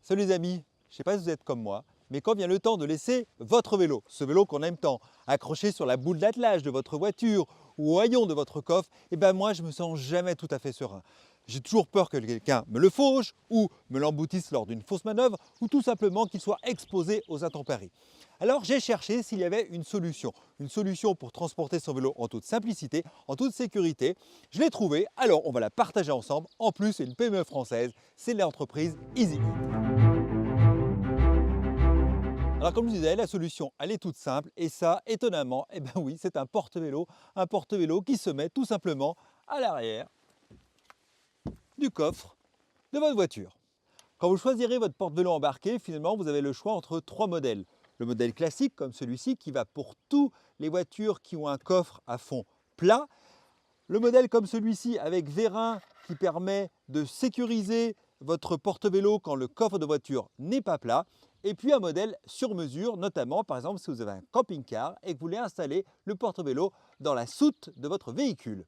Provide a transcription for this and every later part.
Salut les amis, je ne sais pas si vous êtes comme moi, mais quand vient le temps de laisser votre vélo, ce vélo qu'on aime tant, accroché sur la boule d'attelage de votre voiture ou au haillon de votre coffre, eh ben moi je me sens jamais tout à fait serein. J'ai toujours peur que quelqu'un me le fauche ou me l'emboutisse lors d'une fausse manœuvre ou tout simplement qu'il soit exposé aux intempéries. Alors j'ai cherché s'il y avait une solution pour transporter son vélo en toute simplicité, en toute sécurité. Je l'ai trouvée, alors on va la partager ensemble. En plus, c'est une PME française, c'est l'entreprise EasyEat. Alors comme je disais, la solution, elle est toute simple et ça, étonnamment, eh bien oui, c'est un porte-vélo qui se met tout simplement à l'arrière du coffre de votre voiture. Quand vous choisirez votre porte-vélo embarqué, finalement, vous avez le choix entre trois modèles. Le modèle classique, comme celui-ci, qui va pour toutes les voitures qui ont un coffre à fond plat. Le modèle comme celui-ci, avec vérin, qui permet de sécuriser votre porte-vélo quand le coffre de voiture n'est pas plat. Et puis un modèle sur mesure, notamment par exemple si vous avez un camping-car et que vous voulez installer le porte-vélo dans la soute de votre véhicule.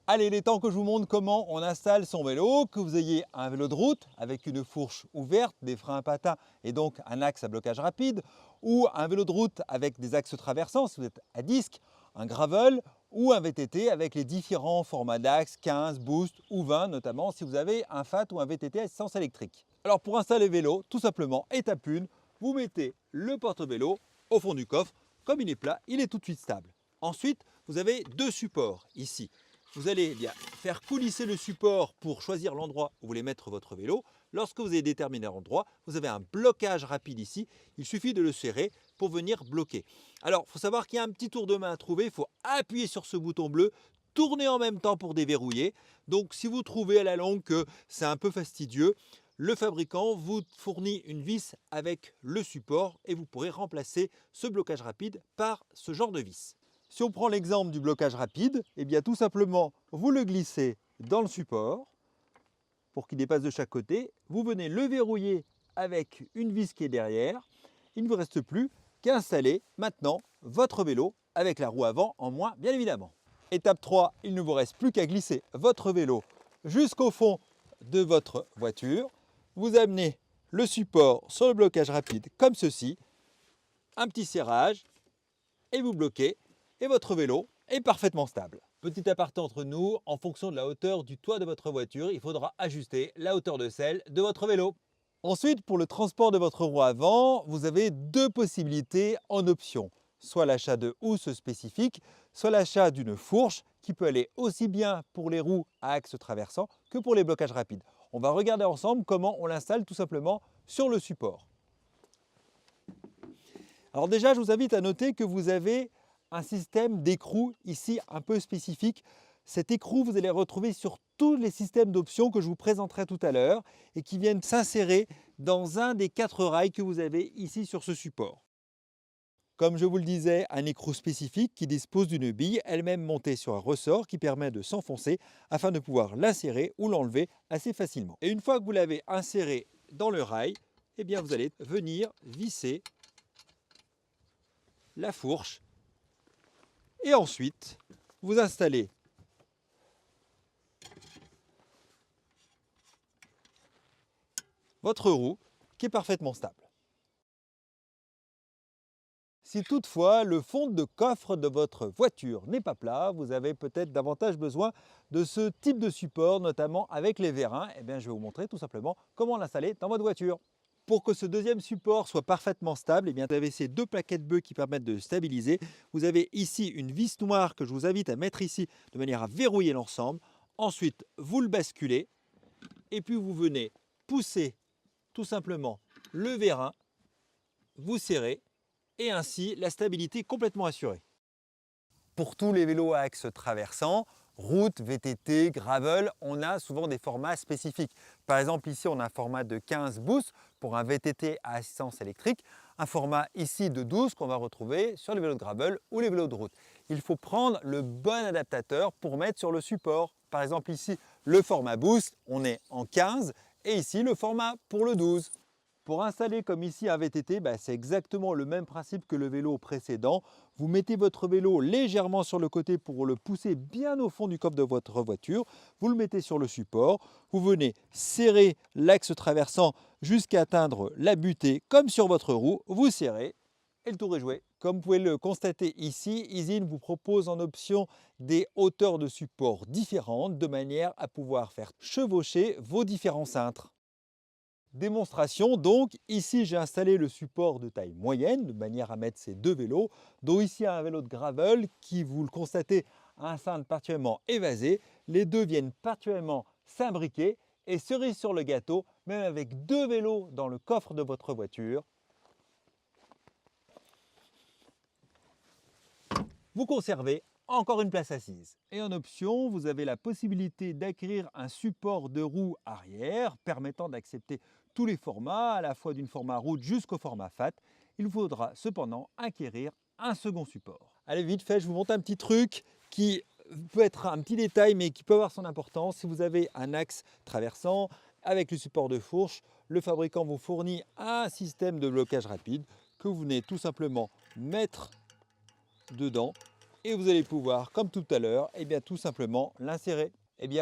Allez, il est temps que je vous montre comment on installe son vélo, que vous ayez un vélo de route avec une fourche ouverte, des freins à patins et donc un axe à blocage rapide, ou un vélo de route avec des axes traversants si vous êtes à disque, un gravel ou un VTT avec les différents formats d'axes 15, boost ou 20 notamment si vous avez un FAT ou un VTT à essence électrique. Alors pour installer le vélo, tout simplement, étape 1, vous mettez le porte-vélo au fond du coffre. Comme il est plat, il est tout de suite stable. Ensuite, vous avez deux supports ici. Vous allez faire coulisser le support pour choisir l'endroit où vous voulez mettre votre vélo. Lorsque vous avez déterminé l'endroit, vous avez un blocage rapide ici. Il suffit de le serrer pour venir bloquer. Alors, il faut savoir qu'il y a un petit tour de main à trouver. Il faut appuyer sur ce bouton bleu, tourner en même temps pour déverrouiller. Donc, si vous trouvez à la longue que c'est un peu fastidieux, le fabricant vous fournit une vis avec le support et vous pourrez remplacer ce blocage rapide par ce genre de vis. Si on prend l'exemple du blocage rapide, eh bien tout simplement, vous le glissez dans le support pour qu'il dépasse de chaque côté. Vous venez le verrouiller avec une vis qui est derrière. Il ne vous reste plus qu'à installer maintenant votre vélo avec la roue avant en moins, bien évidemment. Étape 3, il ne vous reste plus qu'à glisser votre vélo jusqu'au fond de votre voiture. Vous amenez le support sur le blocage rapide comme ceci, un petit serrage et vous bloquez. Et votre vélo est parfaitement stable. Petit aparté entre nous, en fonction de la hauteur du toit de votre voiture, il faudra ajuster la hauteur de selle de votre vélo. Ensuite, pour le transport de votre roue avant, vous avez deux possibilités en option. Soit l'achat de housses spécifiques, soit l'achat d'une fourche qui peut aller aussi bien pour les roues à axe traversant que pour les blocages rapides. On va regarder ensemble comment on l'installe tout simplement sur le support. Alors déjà, je vous invite à noter que vous avez un système d'écrou ici un peu spécifique. Cet écrou, vous allez le retrouver sur tous les systèmes d'options que je vous présenterai tout à l'heure et qui viennent s'insérer dans un des 4 rails que vous avez ici sur ce support. Comme je vous le disais, un écrou spécifique qui dispose d'une bille elle-même montée sur un ressort qui permet de s'enfoncer afin de pouvoir l'insérer ou l'enlever assez facilement. Et une fois que vous l'avez inséré dans le rail, eh bien vous allez venir visser la fourche et ensuite vous installez votre roue qui est parfaitement stable. Si toutefois le fond de coffre de votre voiture n'est pas plat, vous avez peut-être davantage besoin de ce type de support, notamment avec les vérins. Eh bien, je vais vous montrer tout simplement comment l'installer dans votre voiture. Pour que ce deuxième support soit parfaitement stable, eh bien, vous avez ces deux plaquettes bleues qui permettent de stabiliser. Vous avez ici une vis noire que je vous invite à mettre ici de manière à verrouiller l'ensemble. Ensuite, vous le basculez et puis vous venez pousser tout simplement le vérin, vous serrez et ainsi la stabilité est complètement assurée. Pour tous les vélos à axe traversant, route, VTT, gravel, on a souvent des formats spécifiques. Par exemple, ici, on a un format de 15 boost pour un VTT à assistance électrique, un format ici de 12 qu'on va retrouver sur les vélos de gravel ou les vélos de route. Il faut prendre le bon adaptateur pour mettre sur le support. Par exemple, ici, le format boost, on est en 15 et ici, le format pour le 12. Pour installer comme ici un VTT, c'est exactement le même principe que le vélo précédent. Vous mettez votre vélo légèrement sur le côté pour le pousser bien au fond du coffre de votre voiture. Vous le mettez sur le support. Vous venez serrer l'axe traversant jusqu'à atteindre la butée comme sur votre roue. Vous serrez et le tour est joué. Comme vous pouvez le constater ici, EasyIn vous propose en option des hauteurs de support différentes de manière à pouvoir faire chevaucher vos différents cintres. Démonstration donc, ici j'ai installé le support de taille moyenne de manière à mettre ces deux vélos, dont ici un vélo de gravel qui, vous le constatez, a un cintre particulièrement évasé. Les deux viennent particulièrement s'imbriquer et cerise sur le gâteau, même avec deux vélos dans le coffre de votre voiture, vous conservez encore une place assise. Et en option, vous avez la possibilité d'acquérir un support de roue arrière permettant d'accepter tous les formats, à la fois d'une format route jusqu'au format fat. Il vous faudra cependant acquérir un second support. Allez, vite fait, je vous montre un petit truc qui peut être un petit détail mais qui peut avoir son importance. Si vous avez un axe traversant avec le support de fourche, le fabricant vous fournit un système de blocage rapide que vous venez tout simplement mettre dedans et vous allez pouvoir, comme tout à l'heure, tout simplement l'insérer.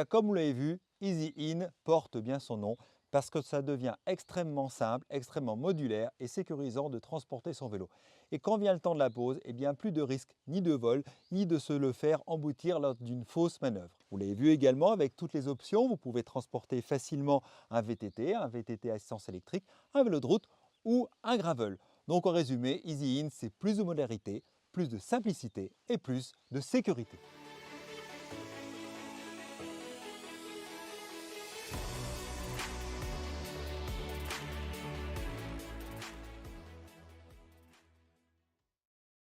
Comme vous l'avez vu, EasyIn porte bien son nom parce que ça devient extrêmement simple, extrêmement modulaire et sécurisant de transporter son vélo. Et quand vient le temps de la pose, plus de risque ni de vol, ni de se le faire emboutir lors d'une fausse manœuvre. Vous l'avez vu également avec toutes les options, vous pouvez transporter facilement un VTT à assistance électrique, un vélo de route ou un gravel. Donc en résumé, EasyIn, c'est plus de modularité, plus de simplicité et plus de sécurité.